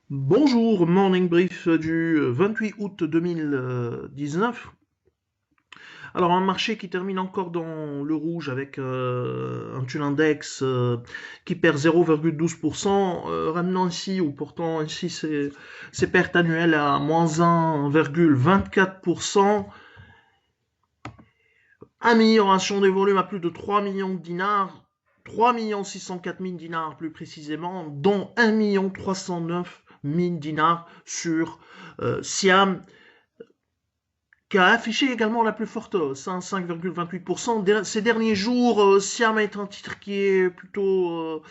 Bonjour, morning brief du 28 août 2019. Alors un marché qui termine encore dans le rouge avec un taux index qui perd 0,12%, ramenant ici ou portant ainsi ses pertes annuelles à moins 1,24%. Amélioration des volumes à plus de 3 millions de dinars, 3 604 000 dinars plus précisément, dont 1 309 000 dinars sur Siam, qui a affiché également la plus forte hausse, hein, 5,28%. Ces derniers jours, Siam est un titre qui est plutôt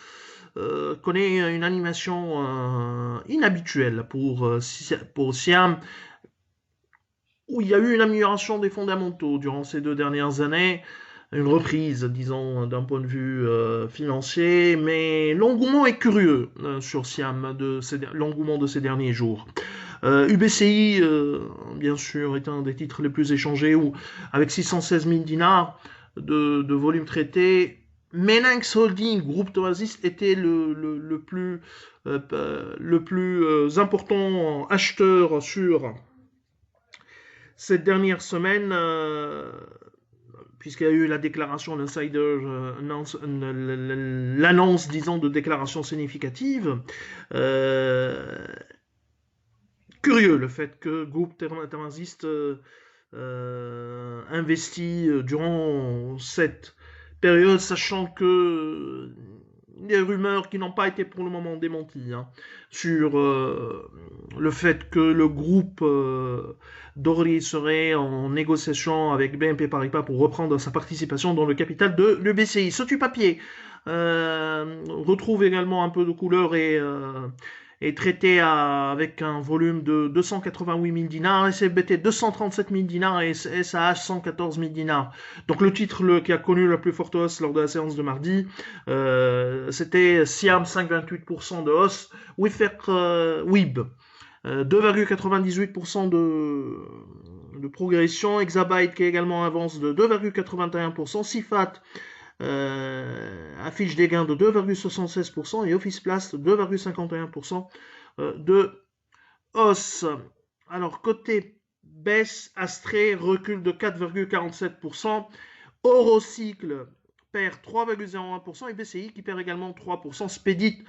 connaît une animation inhabituelle pour Siam, où il y a eu une amélioration des fondamentaux durant ces 2 dernières années, une reprise, disons, d'un point de vue financier, mais l'engouement est curieux sur Siam, l'engouement de ces derniers jours. UBCI, bien sûr, est un des titres les plus échangés, où, avec 616 000 dinars de volume traité, Meninx Holding, groupe Toasis, était le plus important acheteur sur cette dernière semaine, puisqu'il y a eu la déclaration d'insider, l'annonce, disons, de déclaration significative. Euh, Curieux le fait que groupe Thermasiste investit durant cette période, sachant que des rumeurs qui n'ont pas été pour le moment démenties, hein, sur le fait que le groupe Dori serait en négociation avec BNP Paribas pour reprendre sa participation dans le capital de l'UBCI. Ce papier retrouve également un peu de couleur et traité avec un volume de 288 000 dinars, SFBT 237 000 dinars et SAH 114 000 dinars. Donc le titre qui a connu la plus forte hausse lors de la séance de mardi, c'était Siam 5,28% de hausse, WIB 2,98% de progression, Exabyte qui également avance de 2,81%, Sifat affiche des gains de 2,76% et Office Place 2,51% de hausse. Alors, côté baisse, Astré recule de 4,47%, Eurocycle perd 3,01% et BCI qui perd également 3%, Spedit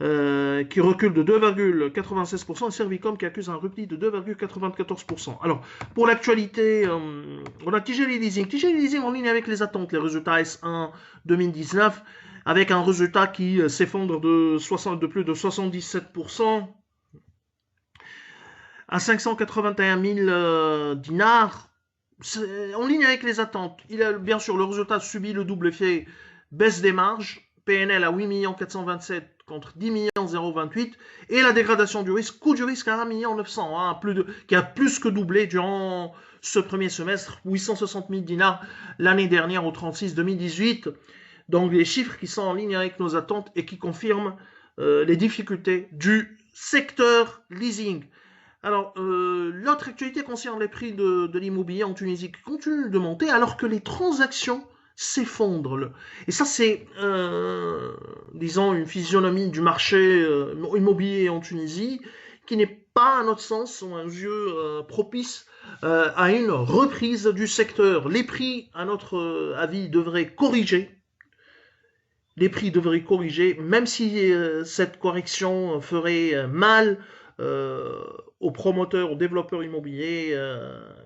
qui recule de 2,96% et Servicom qui accuse un repli de 2,94%. Alors, pour l'actualité, on a TGL Leasing. TGL Leasing en ligne avec les attentes, les résultats S1 2019, avec un résultat qui s'effondre de plus de 77% à 581 000 dinars. En ligne avec les attentes. Il a bien sûr le résultat subit le double effet baisse des marges, PNL à 8 427 contre 10 028 et la dégradation du risque, coût du risque à 1 900 hein, qui a plus que doublé durant ce premier semestre, 860 000 dinars l'année dernière au 36 2018. Donc des chiffres qui sont en ligne avec nos attentes et qui confirment les difficultés du secteur leasing. Alors, l'autre actualité concerne les prix de l'immobilier en Tunisie qui continuent de monter alors que les transactions s'effondrent. Et ça, c'est, disons, une physionomie du marché immobilier en Tunisie qui n'est pas, à notre sens, à un yeux propice à une reprise du secteur. Les prix, à notre avis, devraient corriger. Les prix devraient corriger, même si cette correction ferait mal euh, aux promoteurs, aux développeurs immobiliers,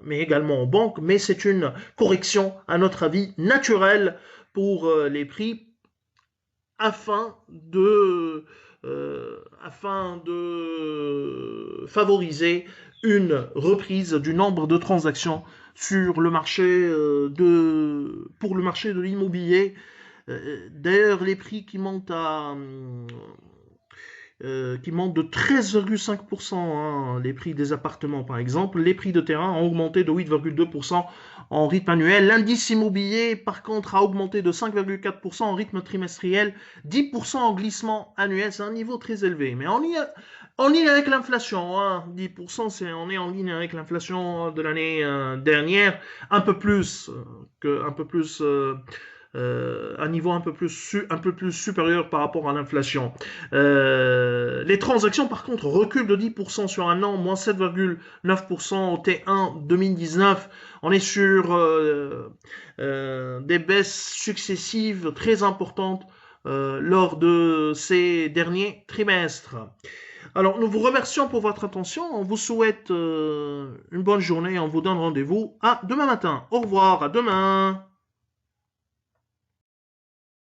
mais également aux banques. Mais c'est une correction, à notre avis, naturelle pour les prix afin de favoriser une reprise du nombre de transactions sur le marché pour le marché de l'immobilier. D'ailleurs, les prix qui montent de 13,5%, hein, les prix des appartements par exemple. Les prix de terrain ont augmenté de 8,2% en rythme annuel. L'indice immobilier, par contre, a augmenté de 5,4% en rythme trimestriel, 10% en glissement annuel. C'est un niveau très élevé. Mais en ligne avec l'inflation, hein, 10%, on est en ligne avec l'inflation de l'année dernière, un peu plus un niveau un peu plus supérieur par rapport à l'inflation. Les transactions, par contre, reculent de 10% sur un an, moins 7,9% au T1 2019. On est sur des baisses successives très importantes lors de ces derniers trimestres. Alors, nous vous remercions pour votre attention. On vous souhaite une bonne journée. On vous donne rendez-vous à demain matin. Au revoir, à demain.